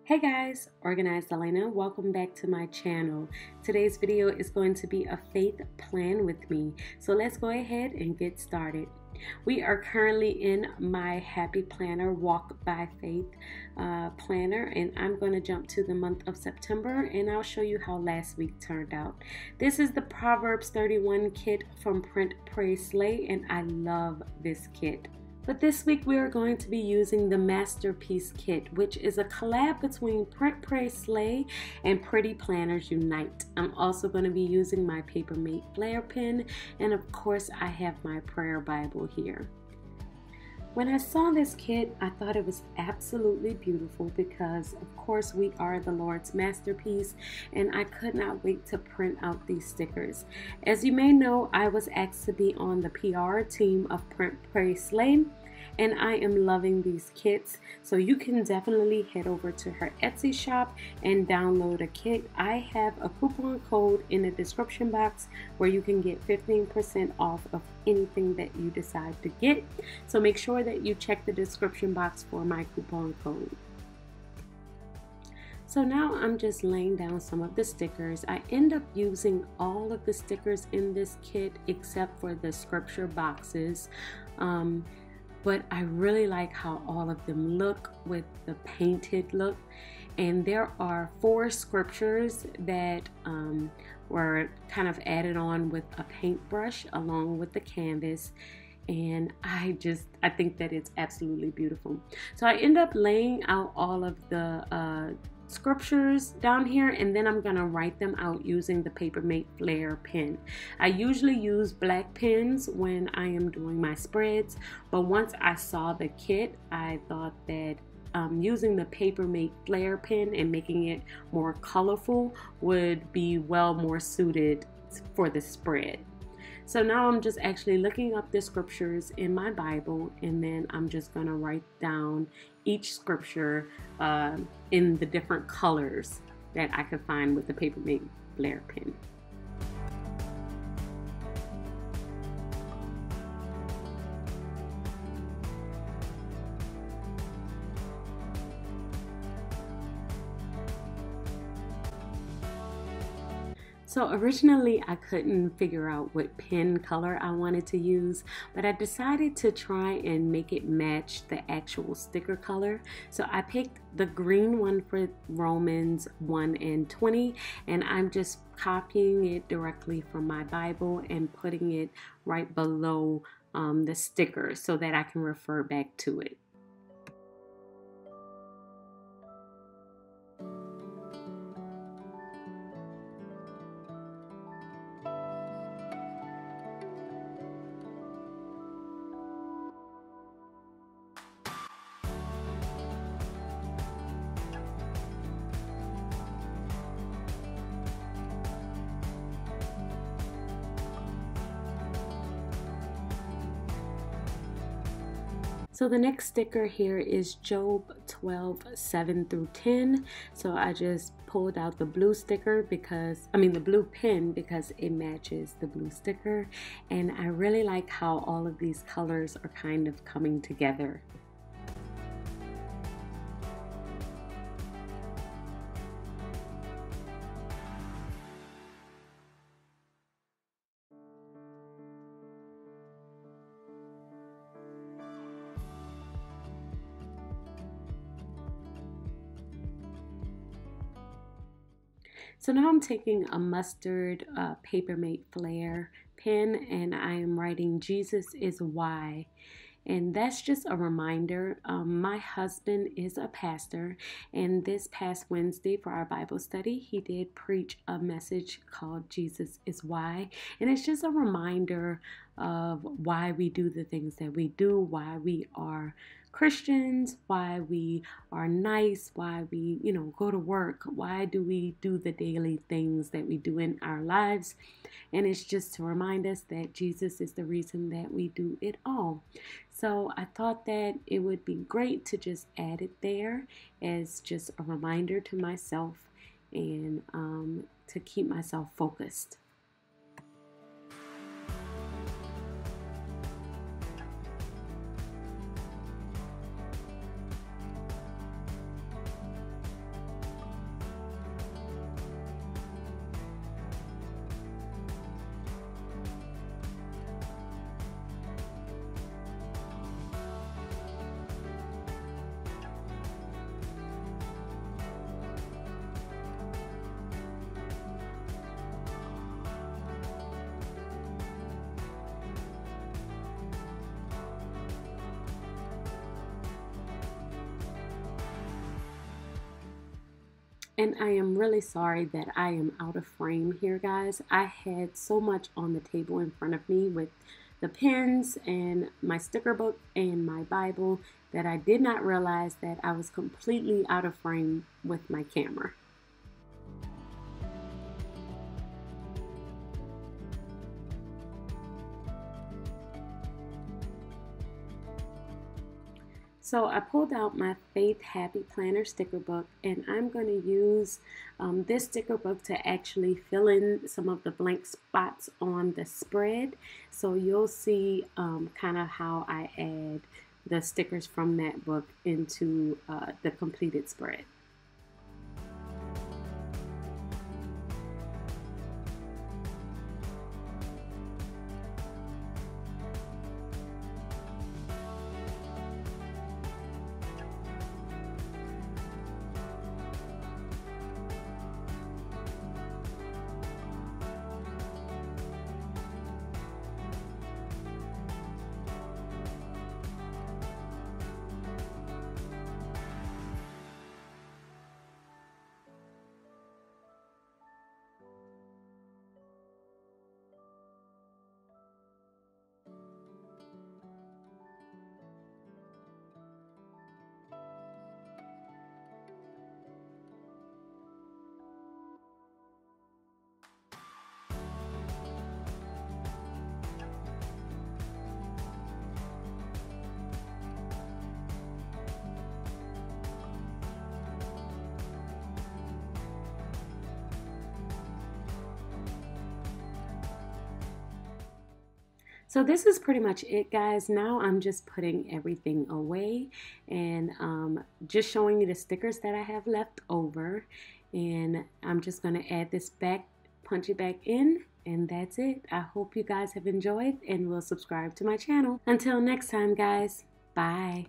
Hey guys, Organized Alaina. Welcome back to my channel. Today's video is going to be a faith plan with me. So let's go ahead and get started. We are currently in my Happy Planner Walk by Faith planner, and I'm going to jump to the month of September and I'll show you how last week turned out. This is the Proverbs 31 kit from Print, Pray, Slay, and I love this kit. But this week we are going to be using the Masterpiece Kit, which is a collab between Print, Pray, Slay and Pretty Planners Unite. I'm also going to be using my Papermate Flare pen, and of course I have my prayer Bible here. When I saw this kit, I thought it was absolutely beautiful because, of course, we are the Lord's masterpiece, and I could not wait to print out these stickers. As you may know, I was asked to be on the PR team of Print, Pray, Slay, and I am loving these kits. So you can definitely head over to her Etsy shop and download a kit. I have a coupon code in the description box where you can get 15% off of anything that you decide to get. So make sure that you check the description box for my coupon code. So now I'm just laying down some of the stickers. I end up using all of the stickers in this kit except for the scripture boxes. But I really like how all of them look with the painted look. And there are 4 scriptures that were kind of added on with a paintbrush along with the canvas. And I think that it's absolutely beautiful. So I end up laying out all of the scriptures down here, and then I'm gonna write them out using the Papermate Flare pen. I usually use black pens when I am doing my spreads, but once I saw the kit, I thought that using the Papermate Flare pen and making it more colorful would be well more suited for the spread. So now I'm just actually looking up the scriptures in my Bible, and then I'm just going to write down each scripture in the different colors that I could find with the Papermate Flare pen. So originally I couldn't figure out what pen color I wanted to use, but I decided to try and make it match the actual sticker color. So I picked the green one for Romans 1 and 20, and I'm just copying it directly from my Bible and putting it right below the sticker so that I can refer back to it. So the next sticker here is Job 12:7-10. So I just pulled out the blue sticker the blue pen because it matches the blue sticker. And I really like how all of these colors are kind of coming together. So now I'm taking a mustard Papermate Flare pen, and I am writing Jesus is why. And that's just a reminder. My husband is a pastor, and this past Wednesday for our Bible study, he did preach a message called Jesus is Why. And it's just a reminder of why we do the things that we do, why we are Christians, why we are nice, why we, go to work, why do we do the daily things that we do in our lives. And it's just to remind us that Jesus is the reason that we do it all. So I thought that it would be great to just add it there as just a reminder to myself and to keep myself focused. And I am really sorry that I am out of frame here, guys. I had so much on the table in front of me with the pens and my sticker book and my Bible that I did not realize that I was completely out of frame with my camera. So I pulled out my Faith Happy Planner sticker book, and I'm going to use this sticker book to actually fill in some of the blank spots on the spread. So you'll see kind of how I add the stickers from that book into the completed spread. So this is pretty much it, guys. Now I'm just putting everything away and just showing you the stickers that I have left over. And I'm just going to add this back, punch it back in, and that's it. I hope you guys have enjoyed and will subscribe to my channel. Until next time, guys. Bye.